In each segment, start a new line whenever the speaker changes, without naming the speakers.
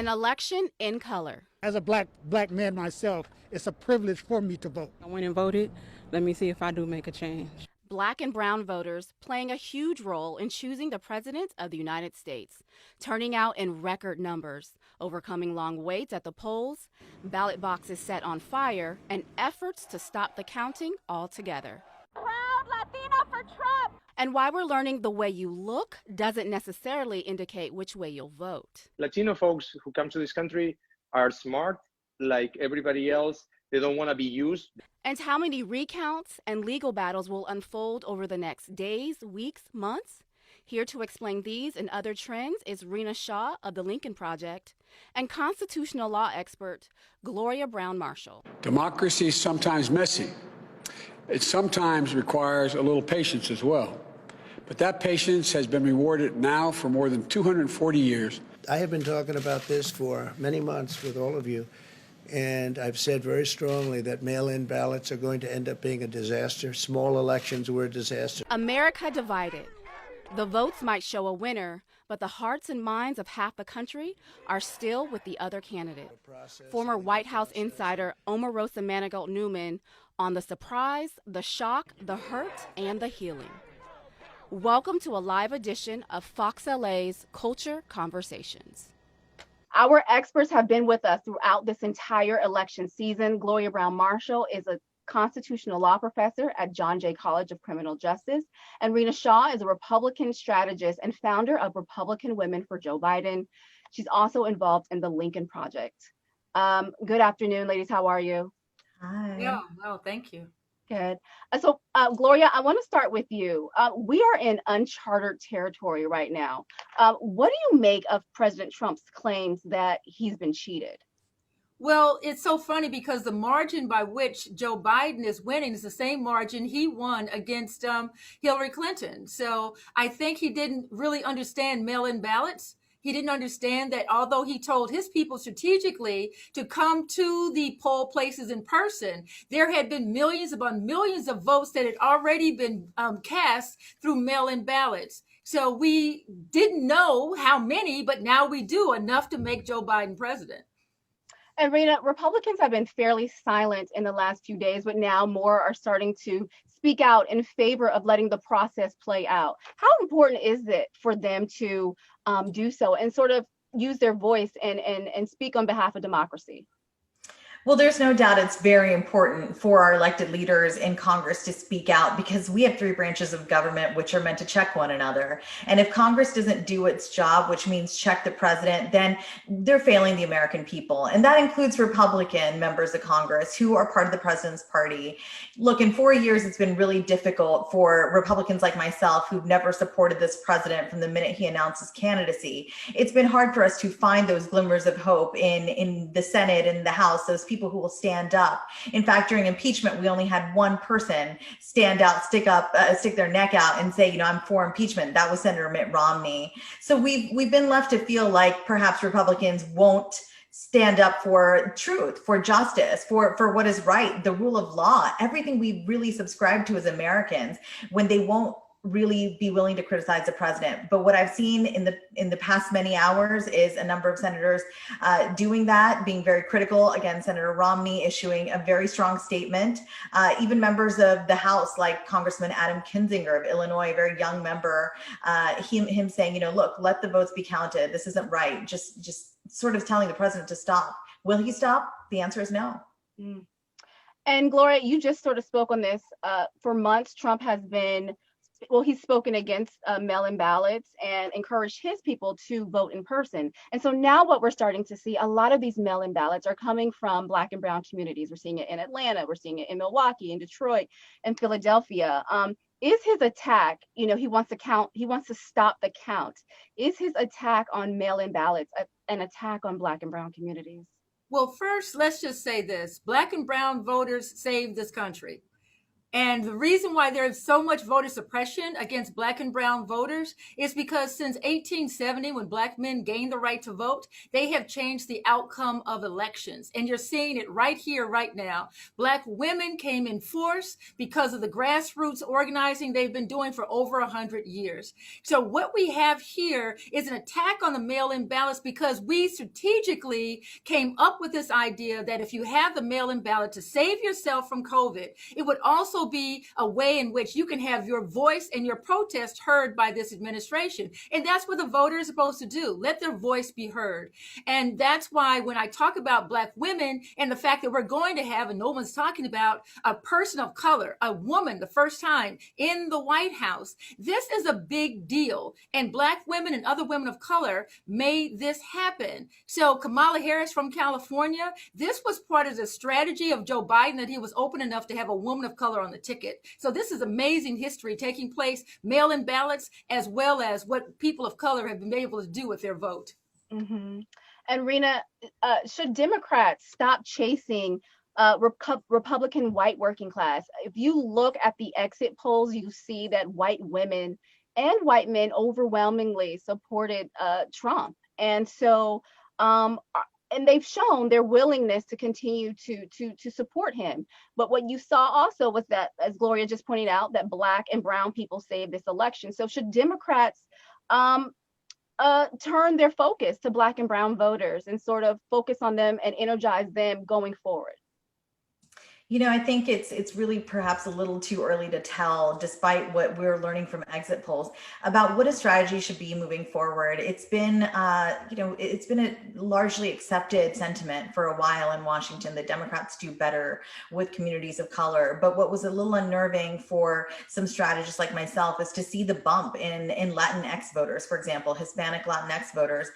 An election in color.
As a black man myself, it's a privilege for me to vote.
I went and voted. Let me see if I do make a change.
Black and brown voters playing a huge role in choosing the President of the United States, turning out in record numbers, overcoming long waits at the polls, ballot boxes set on fire, and efforts to stop the counting altogether.
Proud Latina for Trump!
And why we're learning the way you look doesn't necessarily indicate which way you'll vote.
Latino folks who come to this country are smart, like everybody else. They don't want to be used.
And how many recounts and legal battles will unfold over the next days, weeks, months? Here to explain these and other trends is Rena Shaw of the Lincoln Project and constitutional law expert Gloria Brown Marshall.
Democracy is sometimes messy. It sometimes requires a little patience as well. But that patience has been rewarded now for more than 240 years.
I have been talking about this for many months with all of you, and I've said very strongly that mail-in ballots are going to end up being a disaster. Small elections were a disaster.
America divided. The votes might show a winner, but the hearts and minds of half the country are still with the other candidate. Former White House insider Omarosa Manigault Newman on the surprise, the shock, the hurt, and the healing. Welcome to a live edition of Fox LA's Culture Conversations. Our experts have been with us throughout this entire election season. Gloria Brown Marshall is a constitutional law professor at John Jay College of Criminal Justice, and Rena Shaw is a Republican strategist and founder of Republican Women for Joe Biden. She's also involved in the Lincoln Project. Good afternoon, ladies. How are you?
Hi.
Yeah, well, thank you.
Good. Gloria, I want to start with you. We are in uncharted territory right now. What do you make of President Trump's claims that he's been cheated?
Well, it's so funny because the margin by which Joe Biden is winning is the same margin he won against Hillary Clinton. So I think he didn't really understand mail-in ballots. He didn't understand that although he told his people strategically to come to the poll places in person, there had been millions upon millions of votes that had already been cast through mail-in ballots. So we didn't know how many, but now we do, enough to make Joe Biden president.
And Rena, Republicans have been fairly silent in the last few days, but now more are starting to speak out in favor of letting the process play out. How important is it for them to do so and sort of use their voice and speak on behalf of democracy?
Well, there's no doubt it's very important for our elected leaders in Congress to speak out because we have three branches of government which are meant to check one another. And if Congress doesn't do its job, which means check the president, then they're failing the American people. And that includes Republican members of Congress who are part of the president's party. Look, in 4 years, it's been really difficult for Republicans like myself who've never supported this president from the minute he announced his candidacy. It's been hard for us to find those glimmers of hope in the Senate and the House, those people who will stand up. In fact, during impeachment, we only had one person stand out, stick their neck out and say, I'm for impeachment. That was Senator Mitt Romney. So we've been left to feel like perhaps Republicans won't stand up for truth, for justice, for what is right, the rule of law, everything we really subscribe to as Americans, when they won't really be willing to criticize the president. But what I've seen in the past many hours is a number of senators doing that, being very critical. Again, Senator Romney issuing a very strong statement. Even members of the House, like Congressman Adam Kinzinger of Illinois, a very young member, him saying, look, let the votes be counted. This isn't right. Just sort of telling the president to stop. Will he stop? The answer is no.
Mm. And Gloria, you just sort of spoke on this. For months, Trump has been he's spoken against mail-in ballots and encouraged his people to vote in person. And so now what we're starting to see, a lot of these mail-in ballots are coming from Black and brown communities. We're seeing it in Atlanta, we're seeing it in Milwaukee, in Detroit, and Philadelphia. Is his attack, he wants to stop the count. Is his attack on mail-in ballots an attack on Black and brown communities?
Well, first, let's just say this. Black and brown voters saved this country. And the reason why there's so much voter suppression against Black and brown voters is because since 1870, when Black men gained the right to vote, they have changed the outcome of elections. And you're seeing it right here, right now. Black women came in force because of the grassroots organizing they've been doing for over 100 years. So what we have here is an attack on the mail-in ballots because we strategically came up with this idea that if you have the mail-in ballot to save yourself from COVID, it would also be a way in which you can have your voice and your protest heard by this administration. And that's what the voter is supposed to do. Let their voice be heard. And that's why when I talk about Black women and the fact that we're going to have, and no one's talking about, a person of color, a woman, the first time in the White House, this is a big deal. And Black women and other women of color made this happen. So Kamala Harris from California, this was part of the strategy of Joe Biden, that he was open enough to have a woman of color on the ticket. So this is amazing history taking place, mail-in ballots, as well as what people of color have been able to do with their vote.
Mm-hmm. And Rena, should Democrats stop chasing Republican white working class? If you look at the exit polls, you see that white women and white men overwhelmingly supported Trump. And so, and they've shown their willingness to continue to support him. But what you saw also was that, as Gloria just pointed out, that Black and brown people saved this election. So should Democrats turn their focus to Black and brown voters and sort of focus on them and energize them going forward?
You know, I think it's really perhaps a little too early to tell, despite what we're learning from exit polls, about what a strategy should be moving forward. It's been, it's been a largely accepted sentiment for a while in Washington that Democrats do better with communities of color. But what was a little unnerving for some strategists like myself is to see the bump in Latinx voters, for example, Hispanic Latinx voters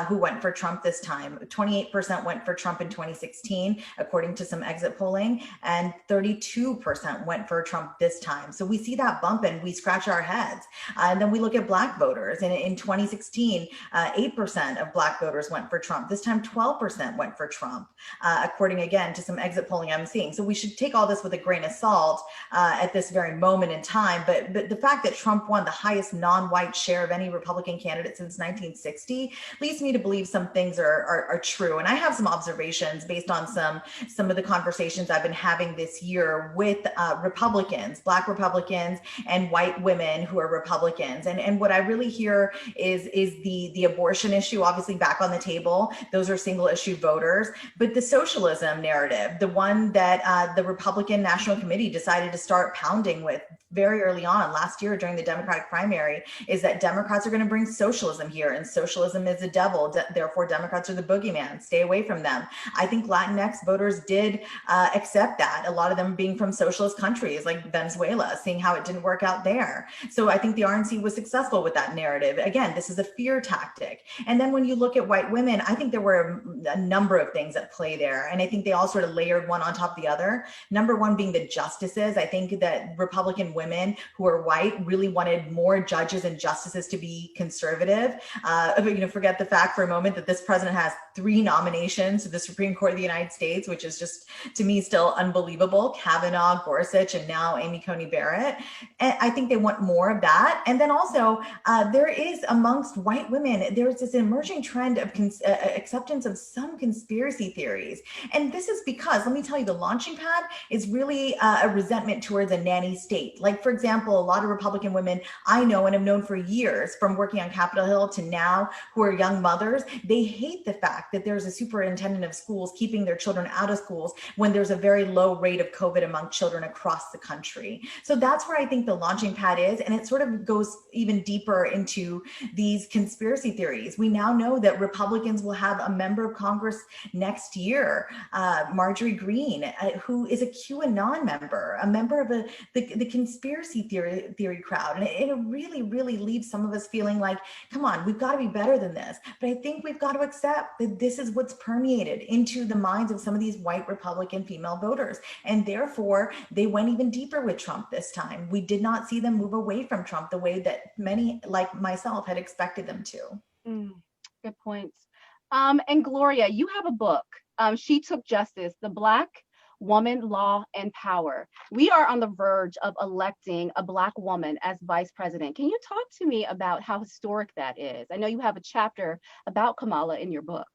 who went for Trump this time. 28% went for Trump in 2016, according to some exit polling, and 32% went for Trump this time. So we see that bump and we scratch our heads. And then we look at Black voters. And in 2016, 8% of Black voters went for Trump. This time, 12% went for Trump, according again to some exit polling I'm seeing. So we should take all this with a grain of salt at this very moment in time. But the fact that Trump won the highest non-white share of any Republican candidate since 1960 leads me to believe some things are true. And I have some observations based on some of the conversations I've been having this year with Republicans, Black Republicans and white women who are Republicans. And what I really hear is the abortion issue, obviously back on the table. Those are single issue voters. But the socialism narrative, the one that the Republican National Committee decided to start pounding with very early on last year during the Democratic primary, is that Democrats are going to bring socialism here, and socialism is the devil. Therefore, Democrats are the boogeyman. Stay away from them. I think Latinx voters did accept that. A lot of them being from socialist countries like Venezuela, seeing how it didn't work out there. So I think the RNC was successful with that narrative. Again, this is a fear tactic. And then when you look at white women, I think there were a number of things at play there. And I think they all sort of layered one on top of the other. Number one being the justices. I think that Republican women who are white really wanted more judges and justices to be conservative. Forget the fact for a moment that this president has 3 nominations to the Supreme Court of the United States, which is just, to me, still unbelievable. Kavanaugh, Gorsuch, and now Amy Coney Barrett. And I think they want more of that. And then also, there is amongst white women, there's this emerging trend of acceptance of some conspiracy theories. And this is because, let me tell you, the launching pad is really a resentment towards a nanny state. Like, for example, a lot of Republican women I know and have known for years, from working on Capitol Hill to now, who are young mothers, they hate the fact that there's a superintendent of schools keeping their children out of schools when there's a very low rate of COVID among children across the country. So that's where I think the launching pad is. And it sort of goes even deeper into these conspiracy theories. We now know that Republicans will have a member of Congress next year, Marjorie Greene, who is a QAnon member, a member of the conspiracy theory crowd. And it really, really leaves some of us feeling like, come on, we've got to be better than this. But I think we've got to accept that this is what's permeated into the minds of some of these white Republican female voters. And therefore, they went even deeper with Trump this time. We did not see them move away from Trump the way that many, like myself, had expected them to.
Good points. And Gloria, you have a book, She Took Justice, the Black Woman, Law, and Power. We are on the verge of electing a Black woman as vice president. Can you talk to me about how historic that is? I know you have a chapter about Kamala in your book.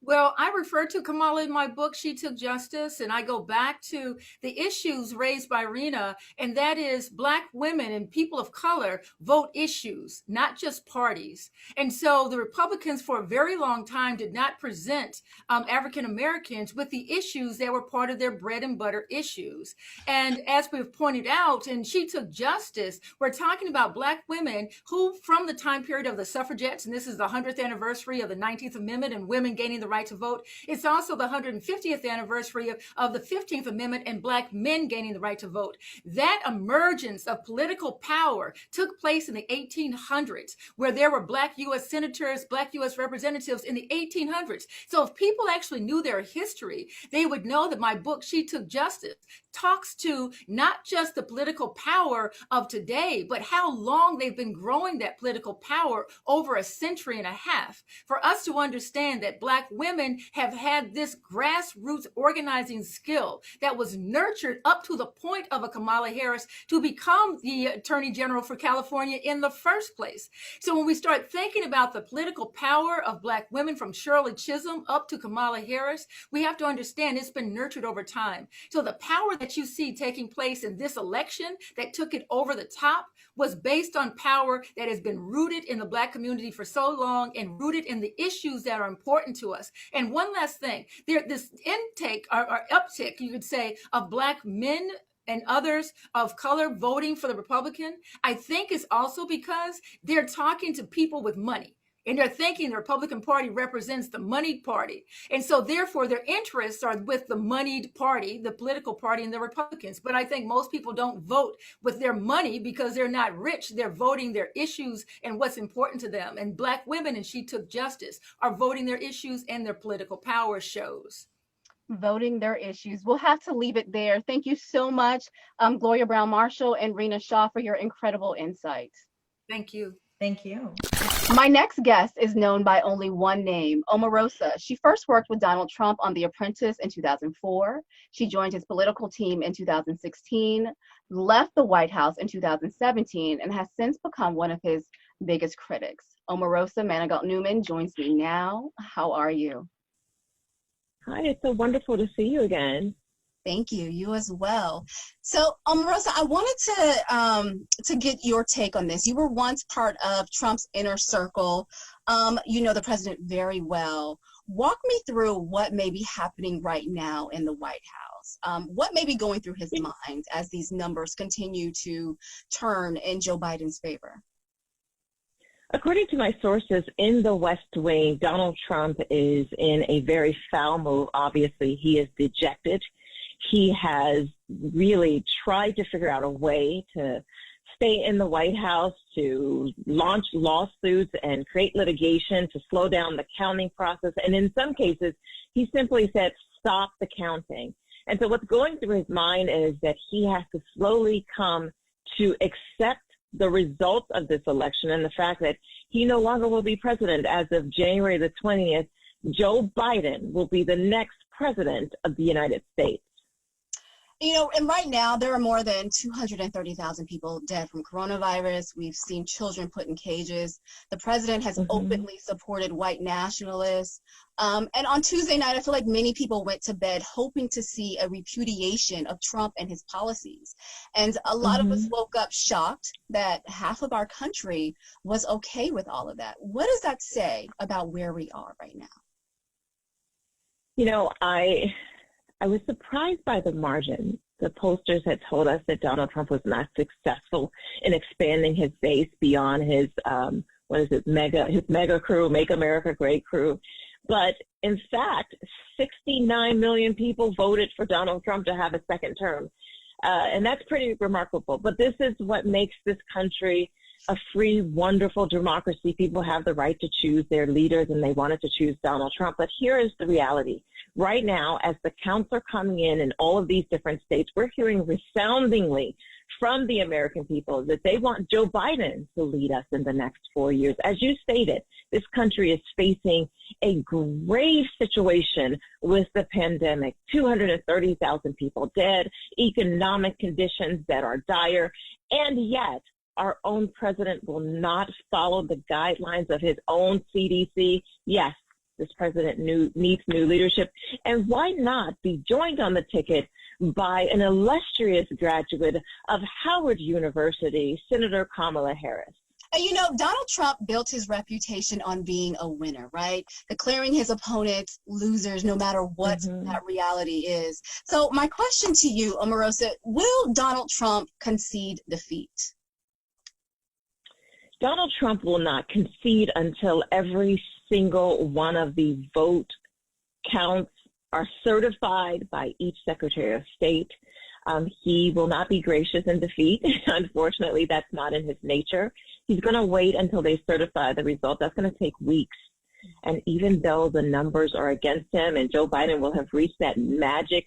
Well, I refer to Kamala in my book, She Took Justice, and I go back to the issues raised by Rena, and that is Black women and people of color vote issues, not just parties. And so the Republicans for a very long time did not present African Americans with the issues that were part of their bread and butter issues. And as we've pointed out, and She Took Justice, we're talking about Black women who, from the time period of the suffragettes, and this is the 100th anniversary of the 19th Amendment and women gaining the right to vote. It's also the 150th anniversary of the 15th Amendment and Black men gaining the right to vote. That emergence of political power took place in the 1800s, where there were Black U.S. senators, Black U.S. representatives in the 1800s. So if people actually knew their history, they would know that my book, She Took Justice, talks to not just the political power of today, but how long they've been growing that political power over a century and a half. For us to understand that Black women have had this grassroots organizing skill that was nurtured up to the point of a Kamala Harris to become the Attorney General for California in the first place. So when we start thinking about the political power of Black women from Shirley Chisholm up to Kamala Harris, we have to understand it's been nurtured over time. So the power that you see taking place in this election that took it over the top was based on power that has been rooted in the Black community for so long and rooted in the issues that are important to us. And one last thing, this intake or uptick, you could say, of Black men and others of color voting for the Republican, I think is also because they're talking to people with money. And they're thinking the Republican Party represents the moneyed party. And so therefore their interests are with the moneyed party, the political party, and the Republicans. But I think most people don't vote with their money because they're not rich. They're voting their issues and what's important to them. And Black women, and She Took Justice, are voting their issues and their political power shows.
Voting their issues. We'll have to leave it there. Thank you so much, Gloria Brown Marshall and Rena Shaw, for your incredible insights.
Thank you.
Thank you.
My next guest is known by only one name, Omarosa. She first worked with Donald Trump on The Apprentice in 2004. She joined his political team in 2016, left the White House in 2017, and has since become one of his biggest critics. Omarosa Manigault Newman joins me now. How are you?
Hi, it's so wonderful to see you again.
Thank you. You as well. So, Omarosa, I wanted to get your take on this. You were once part of Trump's inner circle. You know the president very well. Walk me through what may be happening right now in the White House. What may be going through his mind as these numbers continue to turn in Joe Biden's favor?
According to my sources in the West Wing, Donald Trump is in a very foul move. Obviously, he is dejected. He has really tried to figure out a way to stay in the White House, to launch lawsuits and create litigation to slow down the counting process. And in some cases, he simply said, stop the counting. And so what's going through his mind is that he has to slowly come to accept the results of this election and the fact that he no longer will be president. As of January the 20th, Joe Biden will be the next president of the United States.
You know, and right now there are more than 230,000 people dead from coronavirus. We've seen children put in cages. The president has openly supported white nationalists. And on Tuesday night, I feel like many people went to bed hoping to see a repudiation of Trump and his policies. And a lot of us woke up shocked that half of our country was okay with all of that. What does that say about where we are right now?
You know, I was surprised by the margin. The pollsters had told us that Donald Trump was not successful in expanding his base beyond his, mega crew, Make America Great crew. But in fact, 69 million people voted for Donald Trump to have a second term. And that's pretty remarkable. But this is what makes this country a free, wonderful democracy. People have the right to choose their leaders, and they wanted to choose Donald Trump. But here is the reality. Right now, as the counts are coming in all of these different states, we're hearing resoundingly from the American people is that they want Joe Biden to lead us in the next 4 years. As you stated, this country is facing a grave situation with the pandemic, 230,000 people dead, economic conditions that are dire, and yet our own president will not follow the guidelines of his own CDC. Yes, this president needs new leadership. And why not be joined on the ticket by an illustrious graduate of Howard University, Senator Kamala Harris?
You know, Donald Trump built his reputation on being a winner, right? Declaring his opponents losers no matter what that reality is. So my question to you, Omarosa, will Donald Trump concede defeat?
Donald Trump will not concede until every single one of the vote counts are certified by each Secretary of State. He will not be gracious in defeat. Unfortunately, that's not in his nature. He's going to wait until they certify the result. That's going to take weeks. And even though the numbers are against him and Joe Biden will have reached that magic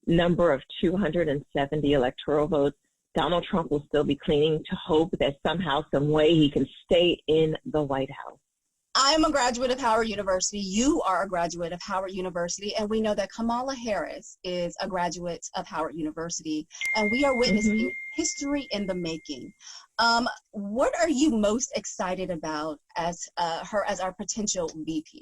number of 270 electoral votes, Donald Trump will still be clinging to hope that somehow, some way, he can stay in the White House.
I'm a graduate of Howard University. You are a graduate of Howard University. And we know that Kamala Harris is a graduate of Howard University. And we are witnessing history in the making. What are you most excited about as her as our potential VP?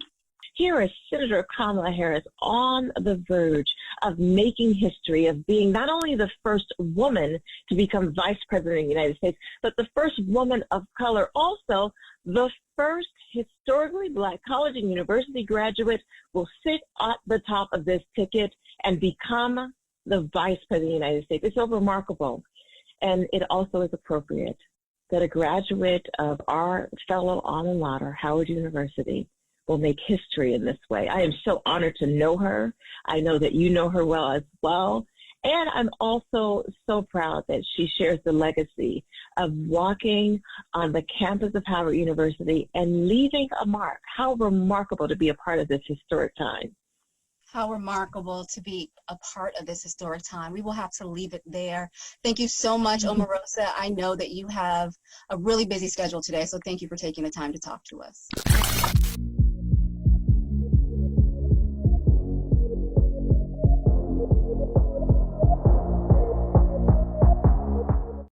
Here is Senator Kamala Harris on the verge of making history, of being not only the first woman to become vice president of the United States, but the first woman of color, also the first historically Black college and university graduate will sit at the top of this ticket and become the vice president of the United States. It's so remarkable. And it also is appropriate that a graduate of our fellow alma mater, Howard University, will make history in this way. I am so honored to know her. I know that you know her well as well. And I'm also so proud that she shares the legacy of walking on the campus of Howard University and leaving a mark. How remarkable to be a part of this historic time.
How remarkable to be a part of this historic time. We will have to leave it there. Thank you so much, Omarosa. I know that you have a really busy schedule today, so thank you for taking the time to talk to us.